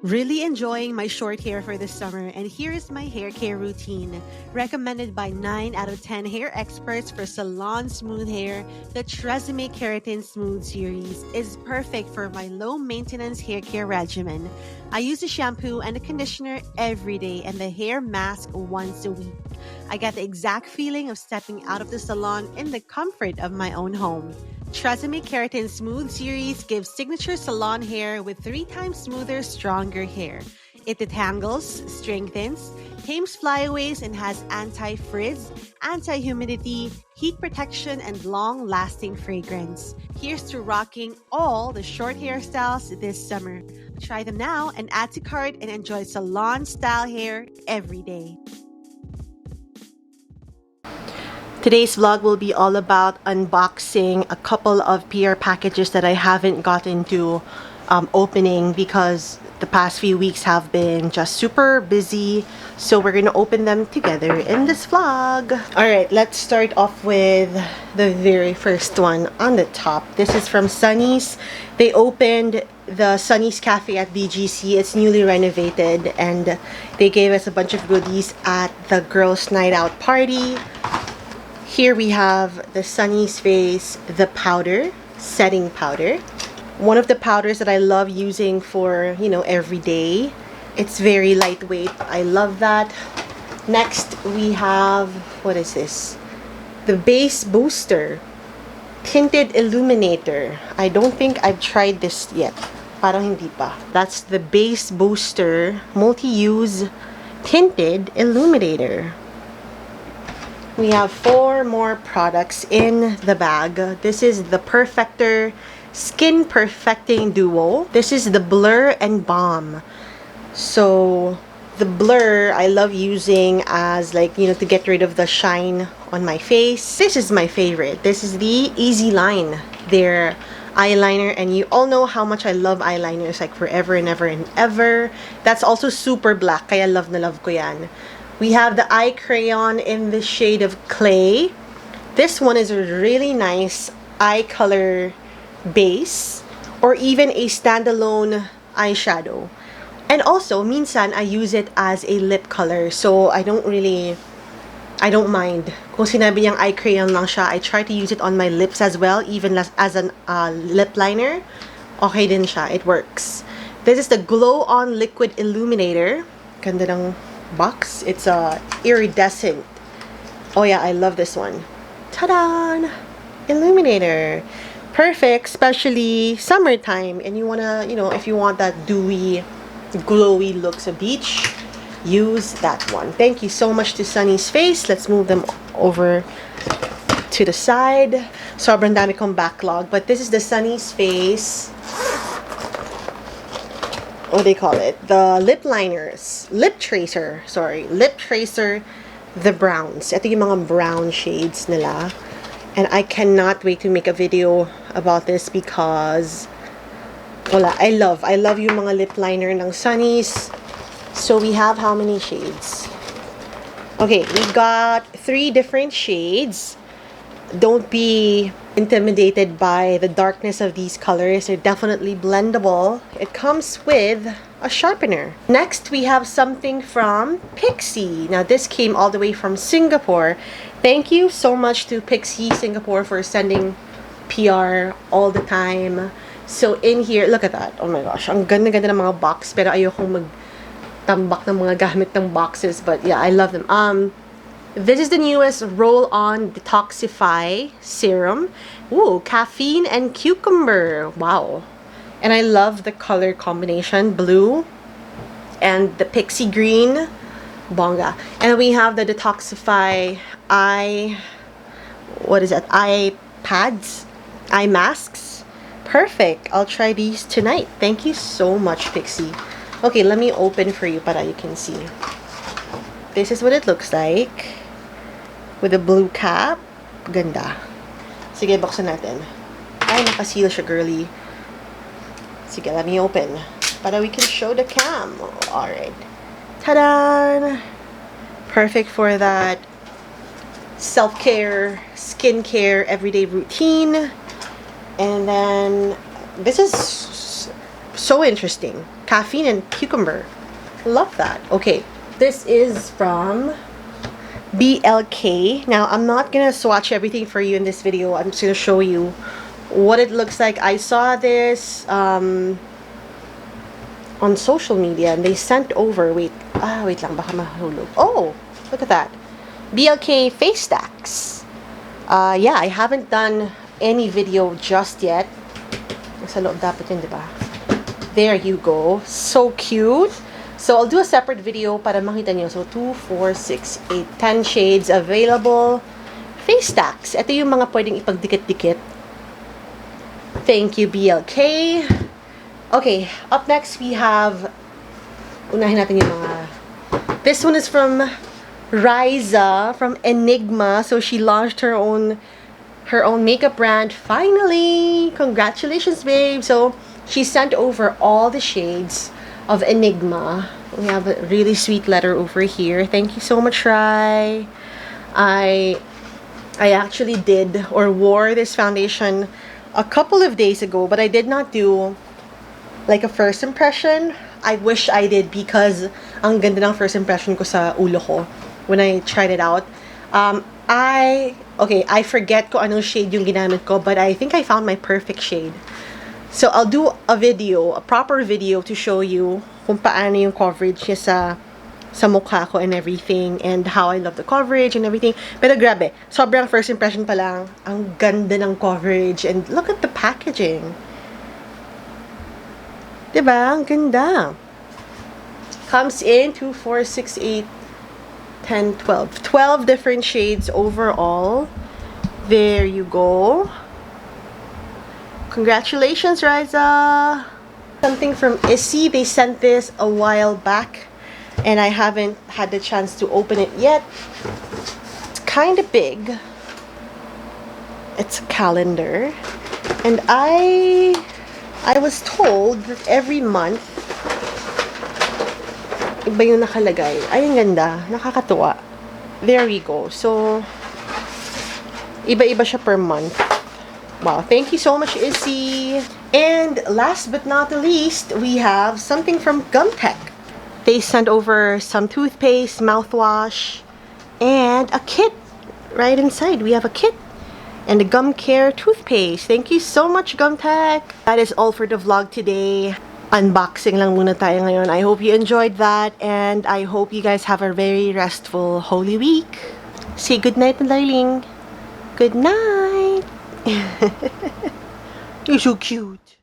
Really enjoying my short hair for this summer, and here is my hair care routine. Recommended by 9 out of 10 hair experts for salon smooth hair, the TRESemmé Keratin Smooth Series is perfect for my low maintenance hair care regimen. I use a shampoo and a conditioner every day and the hair mask once a week. I get the exact feeling of stepping out of the salon in the comfort of my own home. TRESemmé Keratin Smooth Series gives signature salon hair with 3 times smoother, stronger hair. It detangles, strengthens, tames flyaways, and has anti-frizz, anti-humidity, heat protection, and long-lasting fragrance. Here's to rocking all the short hairstyles this summer. Try them now and add to cart and enjoy salon-style hair every day. Today's vlog will be all about unboxing a couple of PR packages that I haven't gotten to opening because the past few weeks have been just super busy. So we're gonna open them together in this vlog. Alright, let's start off with the very first one on the top. This is from Sunny's. They opened the Sunny's Cafe at BGC. It's newly renovated and they gave us a bunch of goodies at the girls' night out party. Here we have the Sunny's Face, the powder, setting powder. One of the powders that I love using for, every day. It's very lightweight. I love that. Next, we have, what is this? The Base Booster, Tinted Illuminator. I don't think I've tried this yet. Parang hindi pa. That's the Base Booster Multi-Use Tinted Illuminator. We have 4 more products in the bag. This is the Perfector Skin Perfecting Duo. This is the Blur and Balm. So the Blur I love using as to get rid of the shine on my face. This is my favorite. This is the Easy Line, their eyeliner, and you all know how much I love eyeliners, forever and ever and ever. That's also super black, kaya love na love ko yan. We have the eye crayon in the shade of Clay. This one is a really nice eye color base or even a standalone eyeshadow. And also, minsan, I use it as a lip color. So, I don't mind. Kung sinabi niyang eye crayon lang siya, I try to use it on my lips as well, even as an lip liner. Okay din siya. It works. This is the Glow On Liquid Illuminator. Ganda ng box. It's a iridescent. Oh yeah, I love this one. Ta-da! Illuminator. Perfect, especially summertime, and you wanna, if you want that dewy, glowy look sa beach, use that one. Thank you so much to Sunny's Face. Let's move them over to the side. Sobrang dami kong backlog, but this is the Sunny's Face. What do they call it? The lip liners. Lip tracer. The browns. Ito yung mga brown shades nila. And I cannot wait to make a video about this because I love yung mga lip liner ng Sunny's. So we have how many shades? Okay, we got 3 different shades. Don't be intimidated by the darkness of these colors. They're definitely blendable. It comes with a sharpener. Next, we have something from Pixi. Now, this came all the way from Singapore. Thank you so much to Pixi Singapore for sending PR all the time. So, in here, look at that. Oh my gosh. Ang ganda-ganda ng mga box. Pero ayokong magtambak ng mga gamit ng boxes. But yeah, I love them. This is the newest Roll-On Detoxify Serum. Ooh, caffeine and cucumber. Wow. And I love the color combination. Blue and the Pixi green. Bongga. And we have the Detoxify eye pads. Eye masks. Perfect. I'll try these tonight. Thank you so much, Pixi. Okay, let me open for you para you can see. This is what it looks like. With a blue cap. Ganda. Sige, buksan natin. Ay, nakaseal siya, girly. Sige, let me open. Para we can show the cam. Alright. Ta-da! Perfect for that self-care, skincare, everyday routine. And then, this is so interesting. caffeine and cucumber. Love that. Okay, this is from BLK. Now, I'm not gonna swatch everything for you in this video. I'm just gonna show you what it looks like. I saw this on social media and they sent over, wait lang, baka mahulog. Oh, look at that. BLK face stacks. Yeah, I haven't done any video just yet. Nasa loob dapat yun, diba? There you go. So cute. So, I'll do a separate video para makita nyo. So, 2, 4, 6, 8, 10 shades available. Face stacks. Ito yung mga pwedeng ipagdikit-dikit. Thank you, BLK. Okay, up next we have, unahin natin yung mga, this one is from Riza, from Enigma. So, she launched her own makeup brand. Finally! Congratulations, babe! So, she sent over all the shades of Enigma. We have a really sweet letter over here. Thank you so much, Rai. I actually did or wore this foundation a couple of days ago, but I did not do like a first impression. I wish I did because ang ganda ng first impression ko sa ulo ko when I tried it out. I forget ko anong shade yung ginamit ko, but I think I found my perfect shade. So, I'll do a video, a proper video to show you kung paano yung coverage niya sa mukha ko and everything, and how I love the coverage and everything. Pero grabe, sobrang first impression pa lang, ang ganda ng coverage, and look at the packaging. Diba? Ang ganda. Comes in 2, 4, 6, 8, 10, 12. 12 different shades overall. There you go. Congratulations, Riza! Something from Issy. They sent this a while back, and I haven't had the chance to open it yet. It's kind of big. It's a calendar. And I was told that every month, iba yung nakalagay. Ay, ang ganda. Nakakatuwa. There we go. So, iba-iba siya per month. Wow, thank you so much, Issy. And last but not the least, we have something from Gumtech. They sent over some toothpaste, mouthwash, and a kit. Right inside, we have a kit. And the Gum Care toothpaste. Thank you so much, Gumtech. That is all for the vlog today. Unboxing lang muna tayo ngayon. I hope you enjoyed that, and I hope you guys have a very restful Holy Week. Say good night, darling. Good night. You're so cute.